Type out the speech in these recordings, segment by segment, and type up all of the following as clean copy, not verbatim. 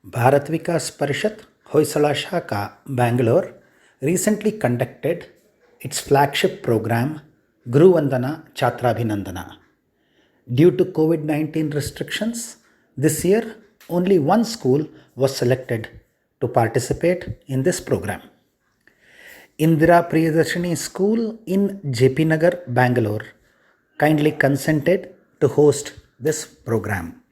Bharat Vikas Parishad, Hoysala Shaka, Bangalore, recently conducted its flagship program, Guru Vandana Chatrabhinandana. Due to COVID 19 restrictions, this year only one school was selected to participate in this program. Indira Priyadarshini School in JP Nagar, Bangalore, kindly consented to host this program.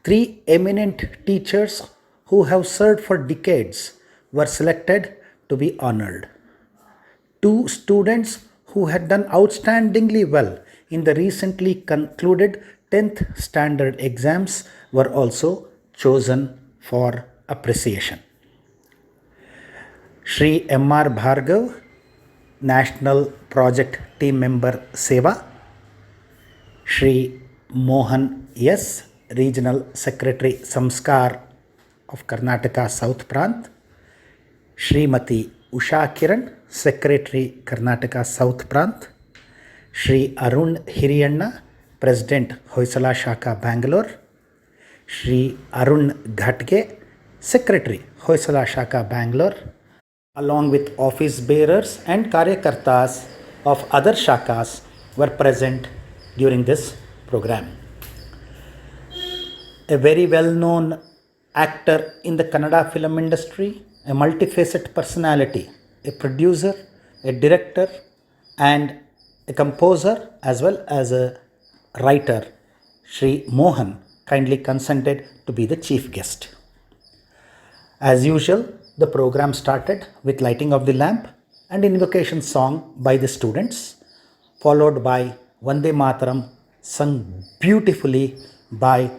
Three eminent teachers who have served for decades were selected to be honored. Two students who had done outstandingly well in the recently concluded 10th standard exams were also chosen for appreciation. Shri M.R. Bhargav, National Project Team Member Seva, Shri Mohan S., Regional Secretary Samskar of Karnataka South Prant, Srimati Usha Kiran, Secretary Karnataka South Prant, Shri Arun Hiriyanna, President Hoysala Shaka Bangalore, Shri Arun Ghatge, Secretary Hoysala Shaka Bangalore, along with office bearers and karyakartas of other shakas were present during this program. A very well-known actor in the Kannada film industry, a multifaceted personality, a producer, a director, and a composer as well as a writer, Shri Mohan, kindly consented to be the chief guest. As usual, the program started with lighting of the lamp and invocation song by the students, followed by Vande Mataram sung beautifully by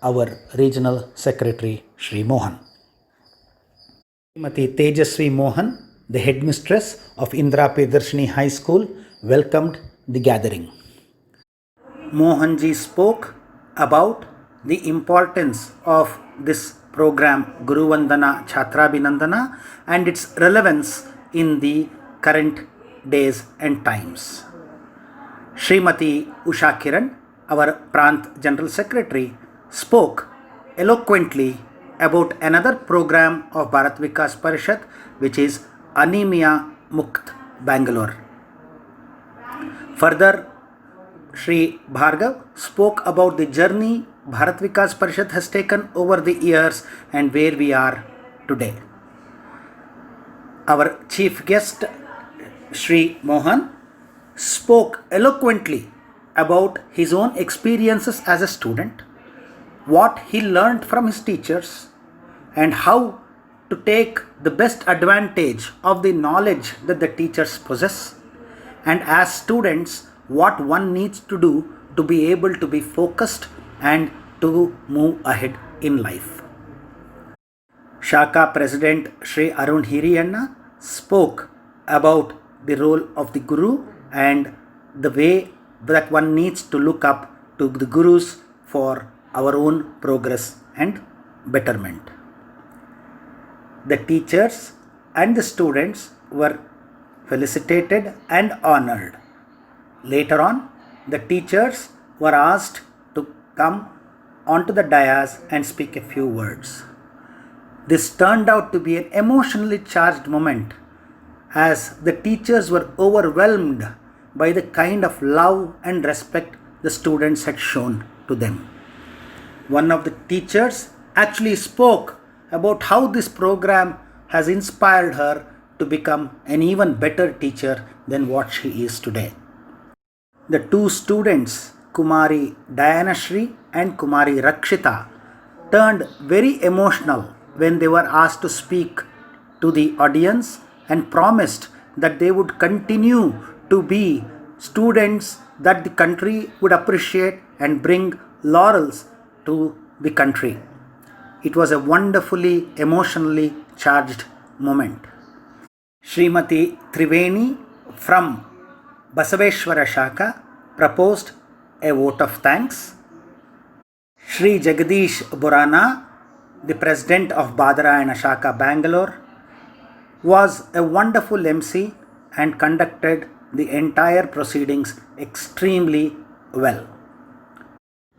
our regional secretary Shri Mohan. Srimati Tejasvi Mohan, the headmistress of Indira Priyadarshini High School, welcomed the gathering. Mohanji spoke about the importance of this program Guru Vandana Chatrabhinandana and its relevance in the current days and times. Srimati Usha Kiran, our Prant General Secretary, spoke eloquently about another program of Bharat Vikas Parishad, which is Anemia Mukt Bangalore. Further, Shri Bhargav spoke about the journey Bharat Vikas Parishad has taken over the years and where we are today. Our chief guest, Shri Mohan, spoke eloquently about his own experiences as a student, what he learned from his teachers, and how to take the best advantage of the knowledge that the teachers possess, and as students, what one needs to do to be able to be focused and to move ahead in life. Shaka President Shri Arun Hiriyanna spoke about the role of the Guru and the way that one needs to look up to the Gurus for our own progress and betterment. The teachers and the students were felicitated and honored. Later on, the teachers were asked to come onto the dais and speak a few words. This turned out to be an emotionally charged moment as the teachers were overwhelmed by the kind of love and respect the students had shown to them. One of the teachers actually spoke about how this program has inspired her to become an even better teacher than what she is today. The two students, Kumari Dayanashri and Kumari Rakshita, turned very emotional when they were asked to speak to the audience and promised that they would continue to be students that the country would appreciate and bring laurels to the country. It was a wonderfully emotionally charged moment. Srimati Triveni from Basaveshwara Shaka proposed a vote of thanks. Shri Jagadish Burana, the president of Badarayana Shaka Bangalore, was a wonderful MC and conducted the entire proceedings extremely well.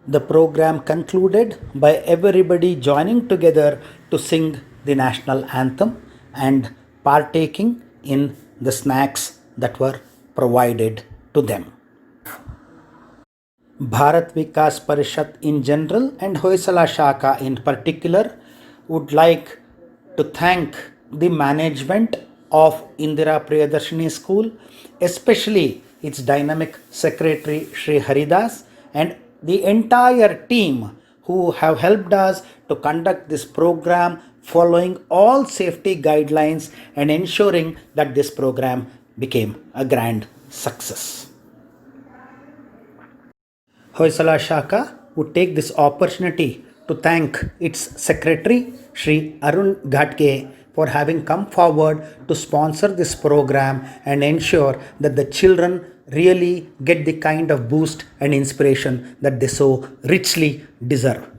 The program concluded by everybody joining together to sing the national anthem and partaking in the snacks that were provided to them. Bharat Vikas Parishad in general and Hoysala Shaka in particular would like to thank the management of Indira Priyadarshini School, especially its dynamic secretary Sri Haridas and the entire team who have helped us to conduct this program following all safety guidelines and ensuring that this program became a grand success. Hoysala Shaka would take this opportunity to thank its secretary, Sri Arun Ghatge, for having come forward to sponsor this program and ensure that the children really get the kind of boost and inspiration that they so richly deserve.